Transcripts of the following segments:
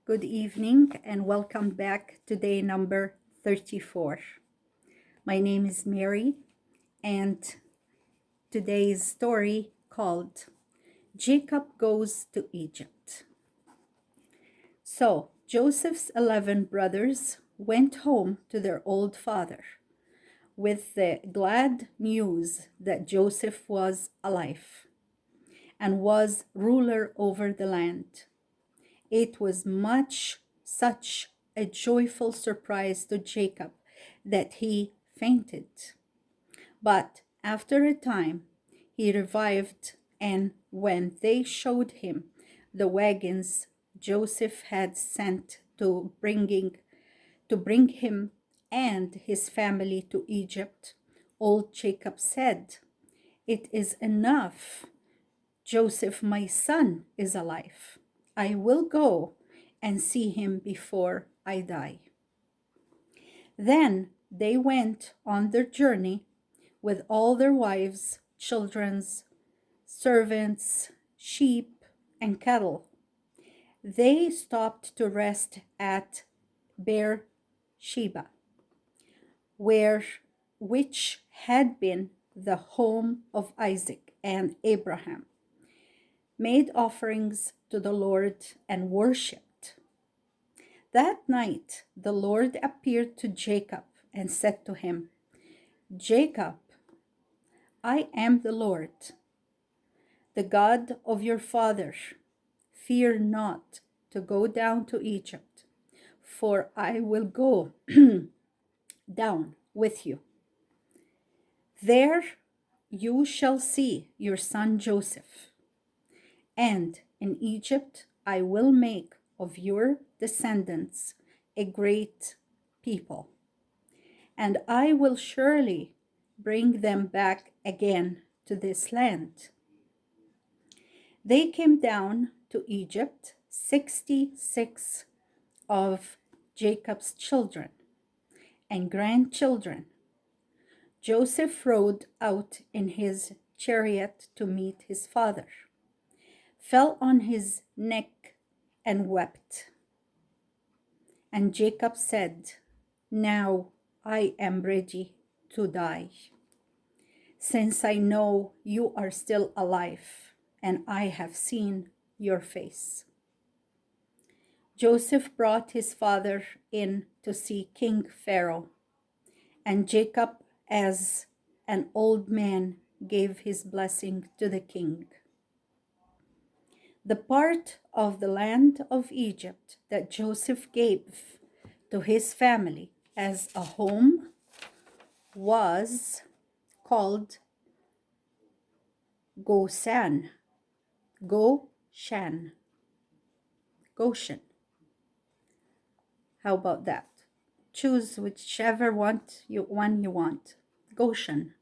Good evening and welcome back to day number 34. My name is Mary and today's story called Jacob Goes to Egypt. So Joseph's 11 brothers went home to their old father with the glad news that Joseph was alive and was ruler over the land. It was such a joyful surprise to Jacob that he fainted. But after a time, he revived, and when they showed him the wagons Joseph had sent to bring him and his family to Egypt, old Jacob said, "It is enough. Joseph, my son, is alive. I will go and see him before I die." Then they went on their journey with all their wives, children, servants, sheep, and cattle. They stopped to rest at Beersheba, which had been the home of Isaac and Abraham, made offerings to the Lord, and worshipped. That night the Lord appeared to Jacob and said to him, "Jacob, I am the Lord, the God of your father. Fear not to go down to Egypt, for I will go down with you. There you shall see your son Joseph, and in Egypt I will make of your descendants a great people, and I will surely bring them back again to this land." They came down to Egypt, 66 of Jacob's children and grandchildren. Joseph rode out in his chariot to meet his father, fell on his neck and wept. And Jacob said, "Now I am ready to die, since I know you are still alive and I have seen your face." Joseph brought his father in to see King Pharaoh, and Jacob, as an old man, gave his blessing to the king. The part of the land of Egypt that Joseph gave to his family as a home was called Goshen. Goshen. Goshen. How about that? Choose whichever one you want. Goshen.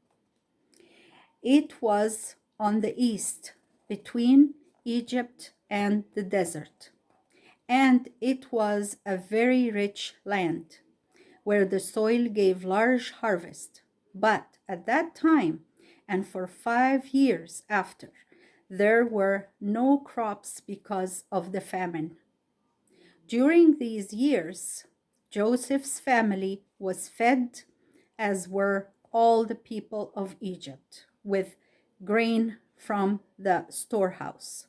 It was on the east, between Egypt and the desert, and it was a very rich land where the soil gave large harvest. But at that time, and for 5 years after, there were no crops because of the famine. During these years, Joseph's family was fed, as were all the people of Egypt, with grain from the storehouse.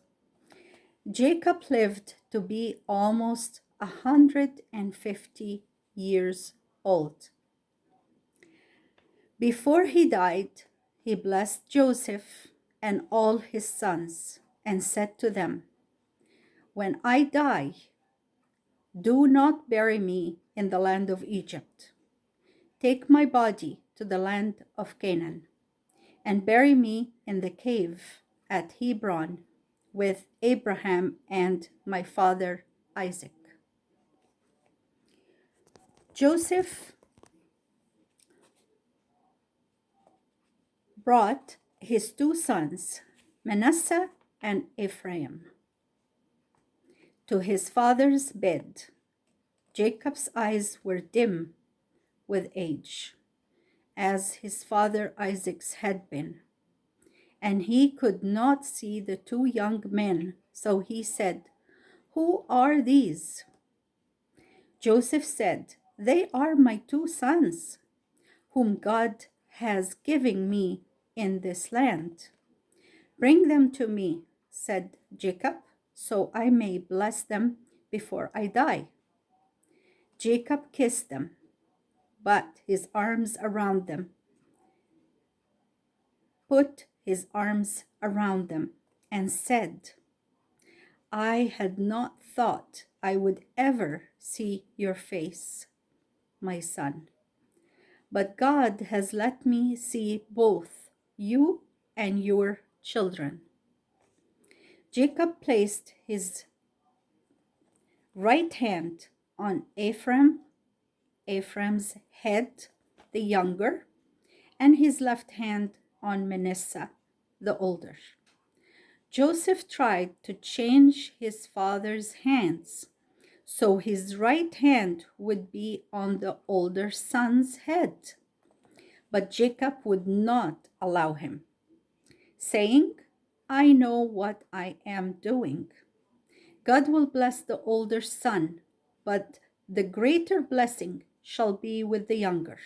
Jacob lived to be almost 150 years old. Before he died, he blessed Joseph and all his sons and said to them, "When I die, do not bury me in the land of Egypt. Take my body to the land of Canaan and bury me in the cave at Hebron with Abraham and my father Isaac." Joseph brought his two sons, Manasseh and Ephraim, to his father's bed. Jacob's eyes were dim with age, as his father Isaac's had been, and he could not see the two young men. So he said, "Who are these?" Joseph said, "They are my two sons, whom God has given me in this land. Bring them to me," said Jacob, "so I may bless them before I die." Jacob kissed them, but put his arms around them and said, "I had not thought I would ever see your face, my son. But God has let me see both you and your children." Jacob placed his right hand on Ephraim's head, the younger, and his left hand on Manasseh, the older. Joseph tried to change his father's hands so his right hand would be on the older son's head, but Jacob would not allow him, saying, "I know what I am doing. God will bless the older son, but the greater blessing shall be with the younger.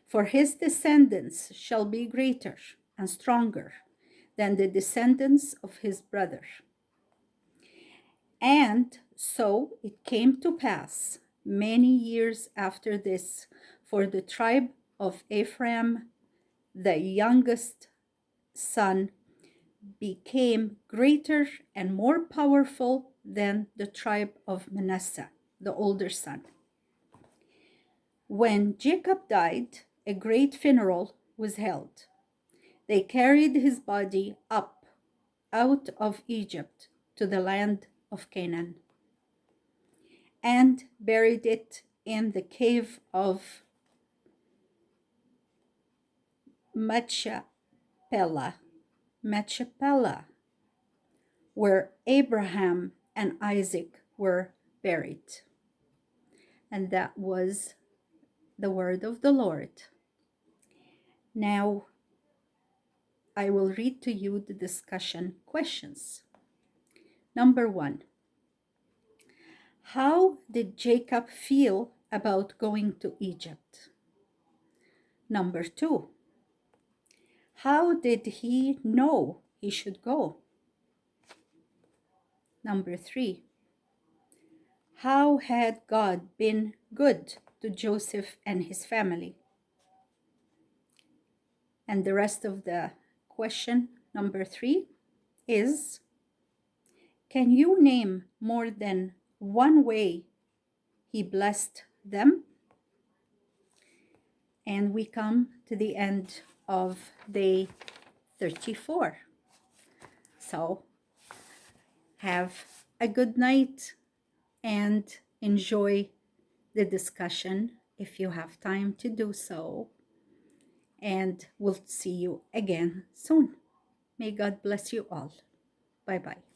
For his descendants shall be greater and stronger than the descendants of his brother." And so it came to pass many years after this, for the tribe of Ephraim, the youngest son, became greater and more powerful than the tribe of Manasseh, the older son. When Jacob died, a great funeral was held. They carried his body up out of Egypt to the land of Canaan and buried it in the cave of Machpelah, where Abraham and Isaac were buried. And that was the word of the Lord. Now I will read to you the discussion questions. Number 1. How did Jacob feel about going to Egypt? Number 2. How did he know he should go? Number 3. How had God been good to Joseph and his family? And the rest of the question, number 3, is, can you name more than one way he blessed them? And we come to the end of day 34. So have a good night and enjoy the discussion if you have time to do so. And we'll see you again soon. May God bless you all. Bye-bye.